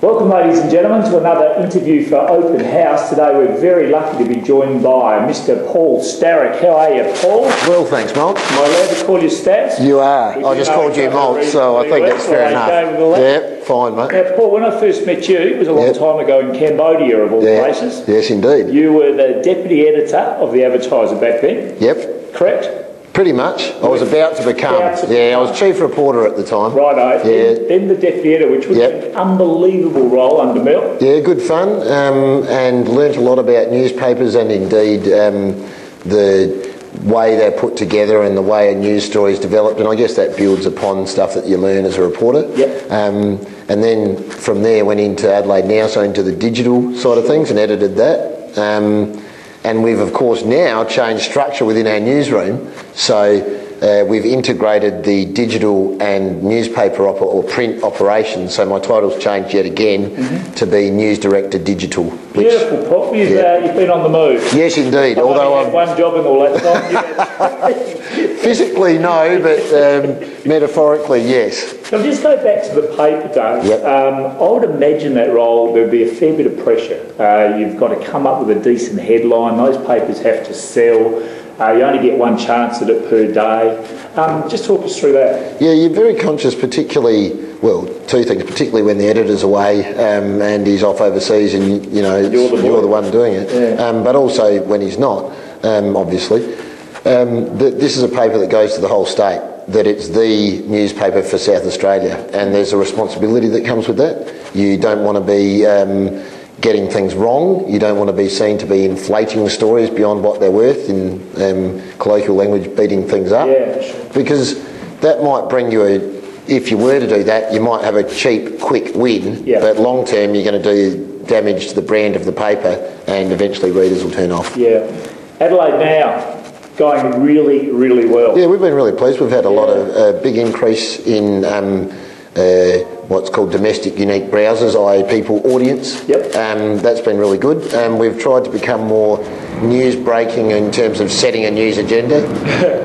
Welcome, ladies and gentlemen, to another interview for Open House. Today we're very lucky to be joined by Mr. Paul Starick. How are you, Paul? Well, thanks, Malt. Am I allowed to call you Stats? You are. I just called you Malt, so I think that's fair enough. Yeah, fine, mate. Now, Paul, when I first met you, it was a long time ago in Cambodia, of all places. Yes, indeed. You were the deputy editor of the Advertiser back then. Yep. Correct? Pretty much. I was about to become. I was chief reporter at the time. Righto. Yeah. Then the deputy editor, which was an unbelievable role under Mel. Yeah, good fun, and learnt a lot about newspapers and indeed the way they're put together and the way a news story is developed, and I guess that builds upon stuff that you learn as a reporter. Yep. And then from there went into Adelaide Now, so into the digital side of things, and edited that. And we've, of course, now changed structure within our newsroom. So we've integrated the digital and newspaper or print operations. So my title's changed yet again to be News Director Digital. Beautiful, Paul. You've been on the move. Yes, indeed. Although I've one job in all that time. physically, no, but metaphorically, yes. I'll just go back to the paper, Dave. Yep. I would imagine that role, there'd be a fair bit of pressure. You've got to come up with a decent headline. Those papers have to sell. You only get one chance at it per day. Just talk us through that. Yeah, you're very conscious, particularly, well, two things, particularly when the editor's away and he's off overseas and, you know, you're the one doing it. Yeah. But also when he's not, obviously. This is a paper that goes to the whole state, that it's the newspaper for South Australia, and there's a responsibility that comes with that. You don't want to be getting things wrong. You don't want to be seen to be inflating stories beyond what they're worth, in colloquial language, beating things up. Yeah, sure. Because that might bring you if you were to do that, you might have a cheap, quick win, but long term you're going to do damage to the brand of the paper, and eventually readers will turn off. Yeah. Adelaide Now, going really, really well. Yeah, we've been really pleased. We've had a lot of big increase in what's called domestic unique browsers, i.e. people audience. Yep. That's been really good. We've tried to become more news breaking in terms of setting a news agenda,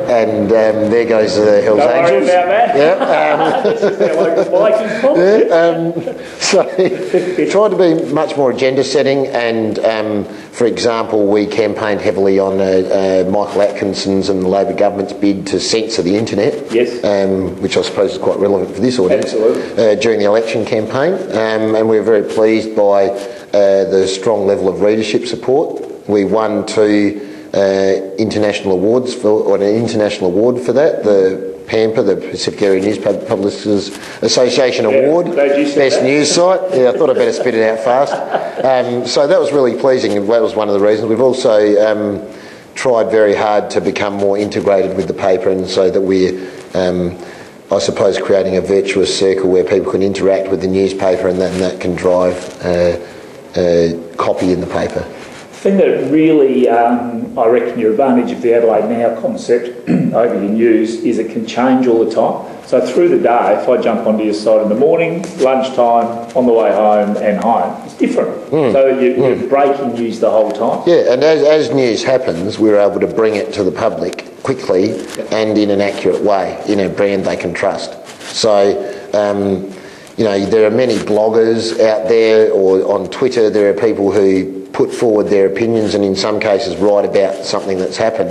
and there goes the Hells Angels. Don't worry about that. This is their local Vikings problem. So tried to be much more agenda setting, and for example, we campaigned heavily on Michael Atkinson's and the Labor government's bid to censor the internet, which I suppose is quite relevant for this audience. Absolutely. During the election campaign, and we were very pleased by the strong level of readership support. We won 2 international awards an international award for that. The PAMPA, the Pacific Area Newspaper Publishers Association Award, Best News Site. Yeah, I thought I'd better spit it out fast. So that was really pleasing, and that was one of the reasons. We've also tried very hard to become more integrated with the paper, and so that we're I suppose creating a virtuous circle where people can interact with the newspaper, and that can drive copy in the paper. The thing that really, I reckon, your advantage of the Adelaide Now concept over your news is it can change all the time. So through the day, if I jump onto your site in the morning, lunchtime, on the way home and home, it's different. So you're breaking news the whole time. Yeah, and as news happens, we're able to bring it to the public quickly and in an accurate way, in a brand they can trust. So, you know, there are many bloggers out there, or on Twitter there are people who put forward their opinions and in some cases write about something that's happened,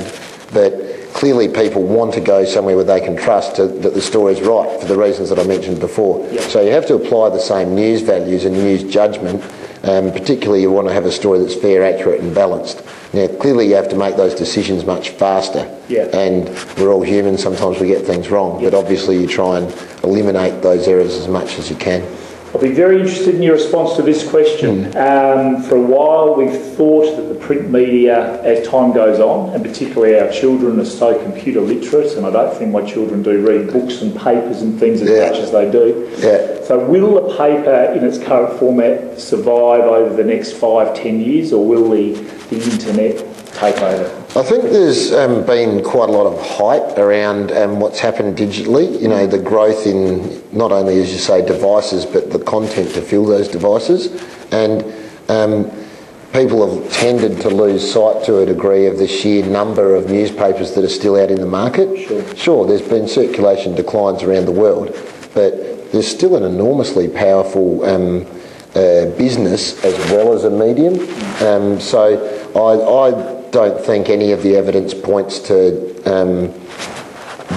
but clearly people want to go somewhere where they can trust that the story's right for the reasons that I mentioned before. So you have to apply the same news values and news judgment. Particularly you want to have a story that's fair, accurate and balanced. Now clearly you have to make those decisions much faster, and we're all human, sometimes we get things wrong, but obviously you try and eliminate those errors as much as you can. I'll be very interested in your response to this question. For a while we've thought that the print media, as time goes on, and particularly our children are so computer literate, and I don't think my children do read books and papers and things as much as they do. So will the paper in its current format survive over the next 5-10 years, or will the internet take over? I think there's been quite a lot of hype around what's happened digitally. You know, the growth in not only, as you say, devices, but the content to fill those devices. And people have tended to lose sight to a degree of the sheer number of newspapers that are still out in the market. Sure, there's been circulation declines around the world, but there's still an enormously powerful business as well as a medium. So I don't think any of the evidence points to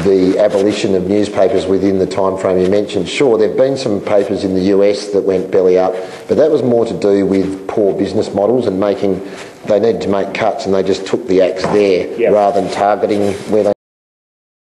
the abolition of newspapers within the time frame you mentioned. Sure, there have been some papers in the US that went belly up, but that was more to do with poor business models and they needed to make cuts and they just took the axe there rather than targeting where they